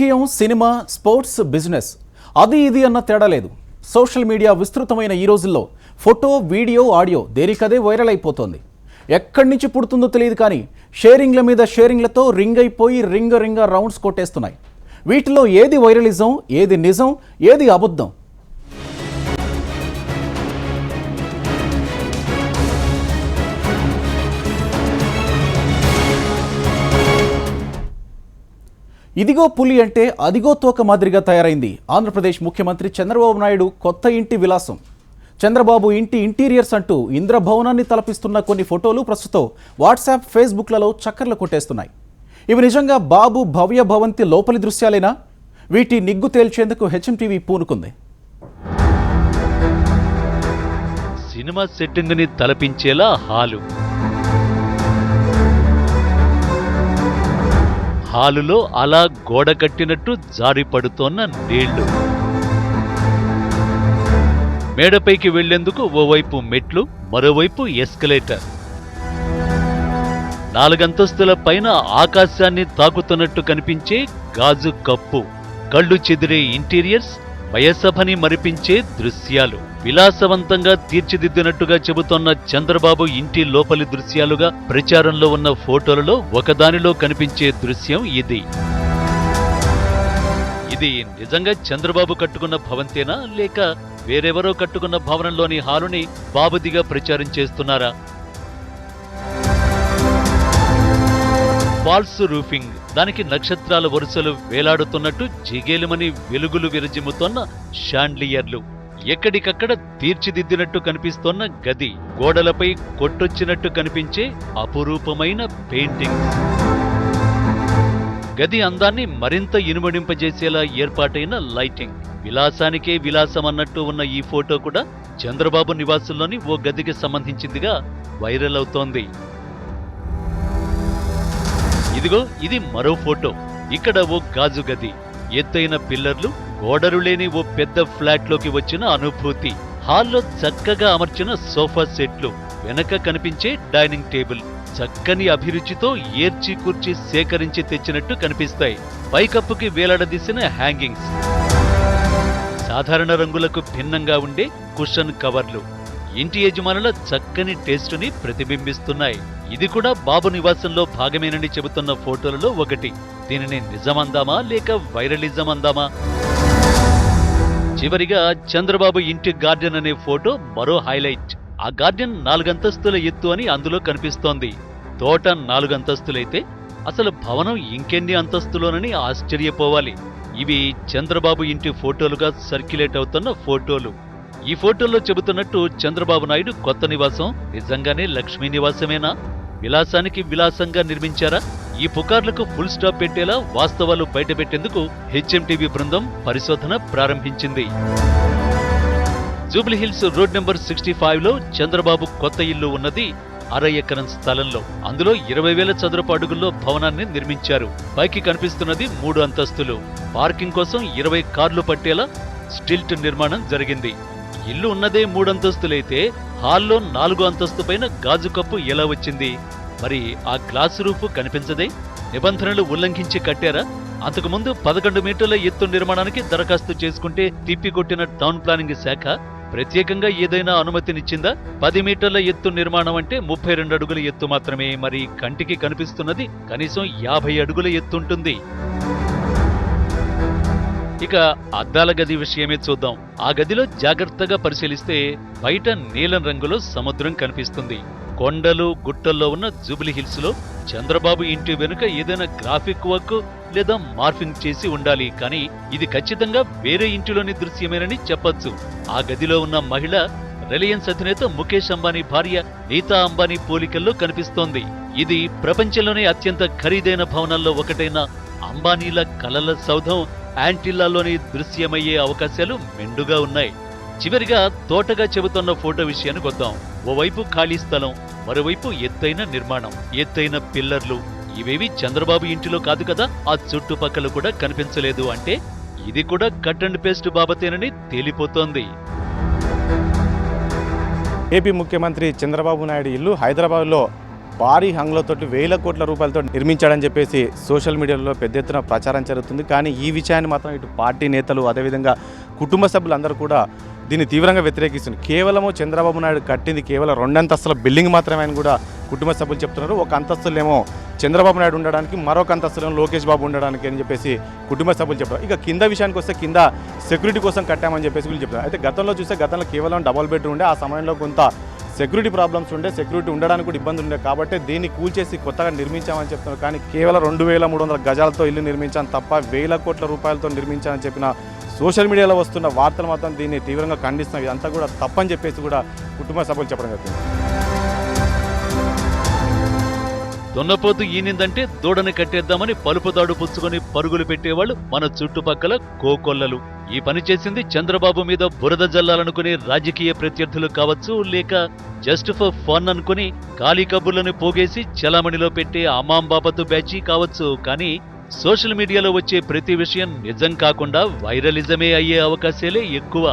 రాజకీయం, cinema, sports, business అది ఇది అన్న తేడా లేదు. సోషల్ మీడియా విస్తృతమైన ఈ రోజుల్లో ఫోటో, వీడియో, ఆడియో దేనికదే వైరల్ అయిపోతోంది. ఎక్కడి నుంచి పుడుతుందో తెలియదు కానీ షేరింగ్ల మీద షేరింగ్లతో రింగ్ అయిపోయి రింగ రౌండ్స్ కొట్టేస్తున్నాయి. వీటిలో ఏది వైరలిజం, ఏది నిజం, ఏది అబద్ధం? ఇదిగో పులి అంటే అదిగో తోక మాదిరిగా తయారైంది ఆంధ్రప్రదేశ్ ముఖ్యమంత్రి చంద్రబాబు నాయుడు కొత్త ఇంటి విలాసం. చంద్రబాబు ఇంటి ఇంటీరియర్స్ అంటూ ఇంద్రభవనాన్ని తలపిస్తున్న కొన్ని ఫోటోలు ప్రస్తుతం వాట్సాప్, ఫేస్బుక్లలో చక్కర్లు కొట్టేస్తున్నాయి. ఇవి నిజంగా బాబు భవ్య భవంతి లోపలి దృశ్యాలేనా? వీటి నిగ్గు తేల్చేందుకు హెచ్ఎంటీవీ పూనుకుంది. సినిమా సెట్టింగ్ని తలపించేలా హాలులో అలా గోడ కట్టినట్టు జారి పడుతోన్న నీళ్లు, మేడపైకి వెళ్లేందుకు ఓవైపు మెట్లు, మరోవైపు ఎస్కలేటర్, 4 అంతస్తుల పైన ఆకాశాన్ని తాకుతున్నట్టు కనిపించే గాజు కప్పు, కళ్ళు చెదిరే ఇంటీరియర్స్, వయసభని మరిపించే దృశ్యాలు, విలాసవంతంగా తీర్చిదిద్దినట్టుగా చెబుతోన్న చంద్రబాబు ఇంటి లోపలి దృశ్యాలుగా ప్రచారంలో ఉన్న ఫోటోలలో ఒకదానిలో కనిపించే దృశ్యం ఇది. ఇది నిజంగా చంద్రబాబు కట్టుకున్న భవంతేనా, లేక వేరెవరో కట్టుకున్న భవనంలోని హాలుని బాబుదిగా ప్రచారం చేస్తున్నారా? ఫాల్స్ రూఫింగ్, దానికి నక్షత్రాల వరుసలు వేలాడుతున్నట్టు జిగేలుమని వెలుగులు విరజిమ్ముతోన్న షాండ్లియర్లు, ఎక్కడికక్కడ తీర్చిదిద్దినట్టు కనిపిస్తోన్న గది, గోడలపై కొట్టొచ్చినట్టు కనిపించే అపురూపమైన పెయింటింగ్, గది అందాన్ని మరింత ఇనుమడింపజేసేలా ఏర్పాటైన లైటింగ్, విలాసానికే విలాసమన్నట్టు ఉన్న ఈ ఫోటో కూడా చంద్రబాబు నివాసంలోని ఓ గదికి సంబంధించిందిగా వైరల్ అవుతోంది. ఇదిగో ఇది మరో ఫోటో. ఇక్కడ ఓ గాజు గది, ఎత్తైన పిల్లర్లు, గోడలు లేని ఓ పెద్ద ఫ్లాట్లోకి వచ్చిన అనుభూతి, హాల్లో చక్కగా అమర్చిన సోఫా సెట్లు, వెనక కనిపించే డైనింగ్ టేబుల్ చక్కని అభిరుచితో ఏర్చి కూర్చి సేకరించి తెచ్చినట్టు కనిపిస్తాయి. పైకప్పుకి వేలాడదీసిన హ్యాంగింగ్స్, సాధారణ రంగులకు భిన్నంగా ఉండే కుషన్ కవర్లు ఇంటి యజమానుల చక్కని టేస్టుని ప్రతిబింబిస్తున్నాయి. ఇది కూడా బాబు నివాసంలో భాగమేనని చెబుతున్న ఫోటోలలో ఒకటి. దీనిని నిజమందామా లేక వైరలిజం అందామా? చివరిగా చంద్రబాబు ఇంటి గార్డెన్ అనే ఫోటో మరో హైలైట్. ఆ గార్డెన్ 4 అంతస్తుల ఎత్తు అని అందులో కనిపిస్తోంది. తోట 4 అంతస్తులైతే అసలు భవనం ఇంకెన్ని అంతస్తులోనని ఆశ్చర్యపోవాలి. ఇవి చంద్రబాబు ఇంటి ఫోటోలుగా సర్క్యులేట్ అవుతున్న ఫోటోలు. ఈ ఫోటోల్లో చెబుతున్నట్టు చంద్రబాబు నాయుడు కొత్త నివాసం నిజంగానే లక్ష్మీ నివాసమేనా? విలాసానికి విలాసంగా నిర్మించారా? ఈ పుకార్లకు ఫుల్ స్టాప్ పెట్టేలా వాస్తవాలు బయటపెట్టేందుకు హెచ్ఎంటీవీ బృందం పరిశోధన ప్రారంభించింది. జూబ్లీహిల్స్ రోడ్ నెంబర్ 65లో చంద్రబాబు కొత్త ఇల్లు ఉన్నది 1/2 ఎకరం స్థలంలో. అందులో 20,000 చదరపు అడుగుల్లో భవనాన్ని నిర్మించారు. పైకి కనిపిస్తున్నది 3 అంతస్తులు. పార్కింగ్ కోసం 20 కార్లు పట్టేలా స్టిల్ట్ నిర్మాణం జరిగింది. ఇల్లు ఉన్నదే 3 అంతస్తులైతే హాల్లో 4 అంతస్తు పైన గాజు కప్పు ఎలా వచ్చింది? మరి ఆ గ్లాసు రూఫ్ కనిపించదే? నిబంధనలు ఉల్లంఘించి కట్టారా? అంతకుముందు 11 మీటర్ల ఎత్తు నిర్మాణానికి దరఖాస్తు చేసుకుంటే తిప్పికొట్టిన టౌన్ ప్లానింగ్ శాఖ ప్రత్యేకంగా ఏదైనా అనుమతినిచ్చిందా? 10 మీటర్ల ఎత్తు నిర్మాణం అంటే 32 అడుగుల ఎత్తు మాత్రమే. మరి కంటికి కనిపిస్తున్నది కనీసం 50 అడుగుల ఎత్తుంటుంది. ఇక అద్దాల గది విషయమే చూద్దాం. ఆ గదిలో జాగ్రత్తగా పరిశీలిస్తే బయట నీలం రంగులో సముద్రం కనిపిస్తుంది. కొండలు, గుట్టల్లో ఉన్న జూబ్లీహిల్స్ లో చంద్రబాబు ఇంటి వెనుక ఏదైనా గ్రాఫిక్ వర్క్ లేదా మార్ఫింగ్ చేసి ఉండాలి. కానీ ఇది ఖచ్చితంగా వేరే ఇంటిలోని దృశ్యమేనని చెప్పొచ్చు. ఆ గదిలో ఉన్న మహిళ రిలయన్స్ అధినేత ముఖేష్ అంబానీ భార్య నీతా అంబానీ పోలికల్లో కనిపిస్తోంది. ఇది ప్రపంచంలోనే అత్యంత ఖరీదైన భవనాల్లో ఒకటైన అంబానీల కలల సౌధం యాంటిల్లాలోని దృశ్యమయ్యే అవకాశాలు మెండుగా ఉన్నాయి. చివరిగా తోటగా చెబుతున్న ఫోటో విషయానికి వద్దాం. ఓవైపు ఖాళీ స్థలం, మరోవైపు ఎత్తైన నిర్మాణం, ఎత్తైన పిల్లర్లు. ఇవేవి చంద్రబాబు ఇంటిలో కాదు కదా. ఆ చుట్టుపక్కల కూడా కనిపించలేదు అంటే ఇది కూడా కట్ అండ్ పేస్ట్ బాబతేనని తేలిపోతోంది. ఏపీ ముఖ్యమంత్రి చంద్రబాబు నాయుడు ఇల్లు హైదరాబాద్లో భారీ హంగులతోటి వేల కోట్ల రూపాయలతో నిర్మించాడని చెప్పేసి సోషల్ మీడియాలో పెద్ద ఎత్తున ప్రచారం జరుగుతుంది. కానీ ఈ విషయాన్ని మాత్రం ఇటు పార్టీ నేతలు అదేవిధంగా కుటుంబ సభ్యులందరూ కూడా దీన్ని తీవ్రంగా వ్యతిరేకిస్తున్నారు. కేవలము చంద్రబాబు నాయుడు కట్టింది కేవలం 2 అంతస్తుల బిల్డింగ్ మాత్రమే అని కూడా కుటుంబ సభ్యులు చెప్తున్నారు. ఒక అంతస్తులేమో చంద్రబాబు నాయుడు ఉండడానికి, మరొక అంతస్తులో లోకేష్ బాబు ఉండడానికి అని చెప్పేసి కుటుంబ సభ్యులు చెప్తారు. ఇక కింద విషయానికి వస్తే కింద సెక్యూరిటీ కోసం కట్టామని చెప్పేసి వీళ్ళు చెప్తారు. అయితే గతంలో కేవలం డబుల్ బెడ్రూమ్ ఉండే, ఆ సమయంలో కొంత సెక్యూరిటీ ప్రాబ్లమ్స్ ఉండే, సెక్యూరిటీ ఉండడానికి కూడా ఇబ్బంది ఉండే, కాబట్టి దీన్ని కూల్చేసి కొత్తగా నిర్మించామని చెప్తున్నారు. కానీ కేవలం 2300 గజాలతో ఇల్లు నిర్మించాను తప్ప వేల కోట్ల రూపాయలతో నిర్మించామని చెప్పిన సోషల్ మీడియాలో వస్తున్న వార్తలు మాత్రం దీన్ని తీవ్రంగా ఖండిస్తున్నాయి. ఇదంతా కూడా తప్పని చెప్పేసి కూడా కుటుంబ సభ్యులు చెప్పడం జరుగుతుంది. దున్నపోతు ఈనిందంటే దూడని కట్టేద్దామని పలుపుదాడు పుచ్చుకొని పరుగులు పెట్టేవాళ్లు మన చుట్టుపక్కల కోకొల్లలు. ఈ పని చేసింది చంద్రబాబు మీద బురద జల్లాలనుకునే రాజకీయ ప్రత్యర్థులు కావచ్చు, లేక జస్ట్ ఫర్ ఫన్ అనుకుని గాలి కబుర్లను పోగేసి చలామణిలో పెట్టే అమాంబాబతు బ్యాచీ కావచ్చు. కానీ సోషల్ మీడియాలో వచ్చే ప్రతి విషయం నిజం కాకుండా వైరలిజమే అయ్యే అవకాశాలే ఎక్కువ.